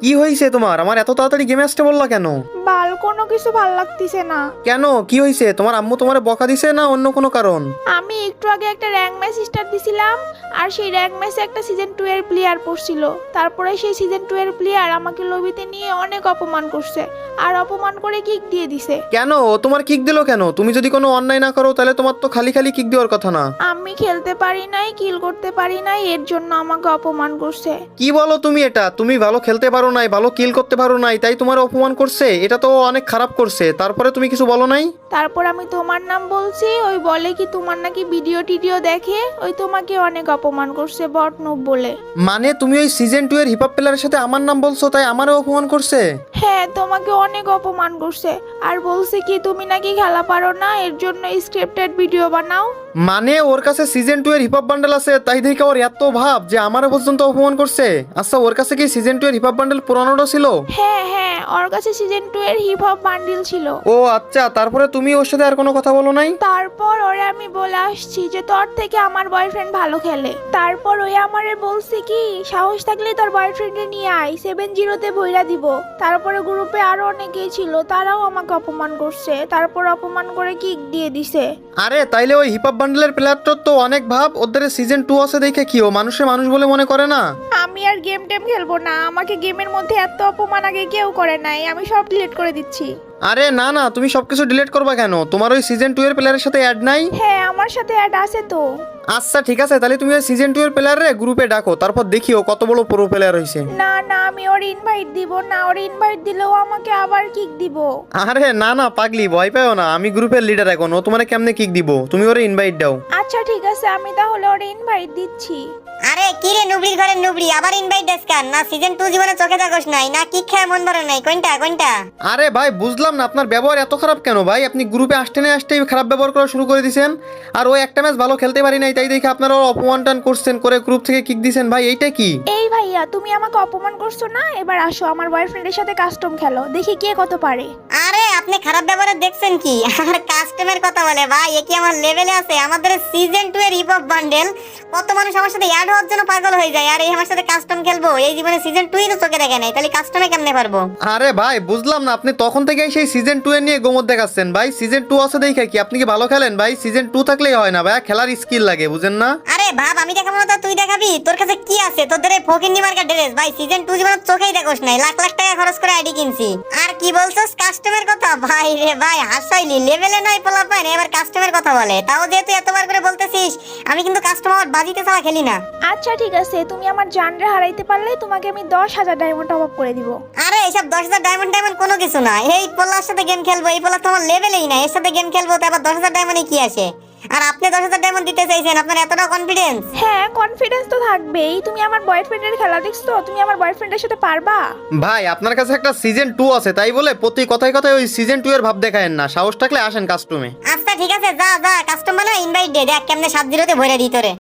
কি হয়েছে তোমার? আমার এত তাড়াতাড়ি গেমে আসতে বললা কেন? বাল কোনো কিছু ভাল লাগতেছে না। কেন, কি হয়েছে? তোমার আম্মু তোমারে বকা দিছে না অন্য কোনো কারণ? আমি একটু আগে একটা র্যাঙ্ক ম্যাচ স্টার্ট দিছিলাম, আর সেই র্যাঙ্ক ম্যাচে একটা সিজন 2 এর প্লেয়ার পড়ছিল। তারপরে সেই সিজন 2 এর প্লেয়ার আমাকে লবিতে নিয়ে অনেক অপমান করছে, আর অপমান করে কিক দিয়ে দিছে। কেন, ও তোমার কিক দিল কেন? তুমি যদি কোনো অন্যায় না করো তাহলে তোমার তো খালি খালি কিক দেওয়ার কথা না। আমি খেলতে পারি নাই, কিল করতে পারি নাই, এর জন্য আমাকে অপমান করছে। কি বলো তুমি এটা? তুমি ভালো খেলতে পারো নাই, ভালো কিল করতে পারো নাই, তাই তোমার অপমান করছে? এটা তো অনেক খারাপ করছে। তারপরে তুমি কিছু বলো নাই? তারপর আমি তোমার নাম বলছি, ওই বলে কি তোমার নাকি ভিডিও টিডিও দেখে, ওই তোমাকে অনেক অপমান করছে বট নুব বলে। মানে তুমি ওই সিজন 2 এর হিপ হপ প্লেয়ারের সাথে আমার নাম বলছো, তাই আমারও অপমান করছে? হ্যাঁ, তোমাকে অনেক অপমান করছে, আর বলছে কি তুমি নাকি খেলা পারো না, এর জন্য স্ক্রিপ্টেড ভিডিও বানাও। মানে ওর কাছে সিজন 2 এর হিপ হপ বান্ডেল আছে, তাই দেখে ওর এত ভাব যে আমারও পর্যন্ত অপমান করছে? আচ্ছা, ওর কাছে কি সিজন 2 এর হিপ হপ বান্ডেল পুরানোটা ছিল? হ্যাঁ হ্যাঁ, ওর কাছে সিজন 2 এর হিপ হপ বান্ডিল ছিল। ও আচ্ছা, তারপরে তুমি ওর সাথে আর কোনো কথা বলো নাই? তারপর ওরে আমি বলে আসছি যে তোর থেকে আমার বয়ফ্রেন্ড ভালো খেলে। তারপর ওই আমারে বলছে কি সাহস থাকলে তোর বয়ফ্রেন্ডে নিয়ে আয়, 7-0 ভইরা দিব। তারপরে গ্রুপে আরো অনেকেই ছিল, তারাও আমাকে অপমান করছে, তারপর অপমান করে কিক দিয়ে দিছে। আরে তাইলে ওই হিপ হপ বান্ডেলের প্লেয়ারটার তো অনেক ভাব, ওদের সিজন 2 আছে দেখে কি ও মানুষে মানুষ বলে মনে করে না? আমি আর গেম টেম খেলবো না, আমাকে গেমের মধ্যে এত অপমান আগে কেউ করে নাই, আমি সব ডিলিট করে দিচ্ছি। আরে না না, তুমি সবকিছু ডিলিট করবা কেন? তোমার ওই সিজন 2 এর প্লেয়ারের সাথে অ্যাড নাই? হ্যাঁ, আমার সাথে অ্যাড আছে তো। আচ্ছা ঠিক আছে, তাহলে তুমি ওই সিজন 2 এর প্লেয়ারে গ্রুপে ডাকো, তারপর দেখি ও কত বড় প্রো প্লেয়ার হইছে। না না, আমি ওর ইনভাইট দিব না, ওর ইনভাইট দিলেও আমাকে আবার কিক দিব। আরে না না পাগলি, ভয় পাও না, আমি গ্রুপের লিডার এখন, ও তোমারে কেমনে কিক দিব? তুমি ওরে ইনভাইট দাও। আচ্ছা ঠিক আছে, আমি তাহলে ওর ইনভাইট দিচ্ছি। আরে কি রে নুবড়ির ঘরে নুবড়ি, আবার ইনভাইট দেস কেন? না সিজন 2 জীবনে চোখে দেখোস নাই, না কিক খায় মন ভরে নাই, কোনটা কোনটা? আরে ভাই বুঝলাম না, আপনার ব্যবহার এত খারাপ কেন ভাই? আপনি গ্রুপে আসতে না আসতেই খারাপ ব্যবহার করা শুরু করে দিয়েছেন। আর ওই একটা ম্যাচ ভালো খেলতে পারি নাই, তাই দেখে আপনারা ওর অপমান টান করছেন, করে গ্রুপ থেকে কিক দিয়েছেন। ভাই এইটা কি? এই ভাইয়া, তুমি আমাকে অপমান করছো না, এবার আসো আমার বয়ফ্রেন্ডের সাথে কাস্টম খেলো, দেখি কে কত পারে। আরে আপনি খারাপ ব্যবহার দেখছেন কি? আর কাস্টমের কথা বলে ভাই, এ কি আমার লেভেলে আছে? আমাদের সিজন 2 এর হিপ হপ বান্ডেল কত মানুষ আমার সাথে অ্যাড হওয়ার জন্য পাগল হয়ে যায়, আর এই আমার সাথে কাস্টম খেলবো? এই জীবনে সিজন 2 এর চোখে দেখে নাই, তাহলে কাস্টমে কেমনে পারবো? আরে ভাই বুঝলাম না, আপনি তখন থেকেই সেই সিজন 2 এর নিয়ে গোমত দেখাচ্ছেন। ভাই সিজন 2 আছে দেখে কি আপনি কি ভালো খেলেন? ভাই সিজন 2 থাকলেই হয় না ভাই, খেলার স্কিল লাগে, বুঝেন না? আরে ভাব, আমি দেখাবো না তো তুই দেখাবি? তোর কাছে কি আছে? তোদের এই ফকিন্নি মার্কা ড্রেস ভাই সিজন 2 জীবনে চোখেই দেখোস নাই, লাখ লাখ টাকা খরচ করে আইডি কিনছি। আর কি বলছস কাস্টমের কথা? ভাই রে ভাই, হাসাইলি, লেভেলে নাই পোলা পায় এবার কাস্টমের কথা বলে। তাও যেহেতু এতবার করে বলতেছিস, আমি কিন্তু কাস্টমার বাজিতে ছাড়া খেলি না। আচ্ছা ঠিক আছে, তুমি আমার জানরে হারাইতে পারলে তোমাকে আমি 10,000 ডায়মন্ড টপ আপ করে দিব। আরে এসব 10,000 ডায়মন্ড ডায়মন্ড কোনো কিছু না। এই পোলার সাথে গেম খেলবো, এই পোলা তো আমার লেভেলেই না, এর সাথে গেম খেলবো তো আবার 10,000 ডায়মন্ডে কি আসে? আর আপনি 10,000 ডায়মন্ড দিতে চাইছেন, আপনার এতটা কনফিডেন্স? হ্যাঁ, কনফিডেন্স তো থাকবেই। তুমি আমার বয়ফ্রেন্ডের খেলা দেখছো, তুমি আমার বয়ফ্রেন্ডের সাথে পারবা? ভাই আপনার কাছে একটা সিজন 2 আছে, তাই বলে প্রতি কথায় কথায় ওই সিজন 2 এর ভাব দেখায়েন না। সাহস থাকলে আসেন কাস্টমে। আচ্ছা ঠিক আছে, যা যা কাস্টমার না ইনভাইট দে, দেখ কেমনে 7-0 ভরে দিই তোরে।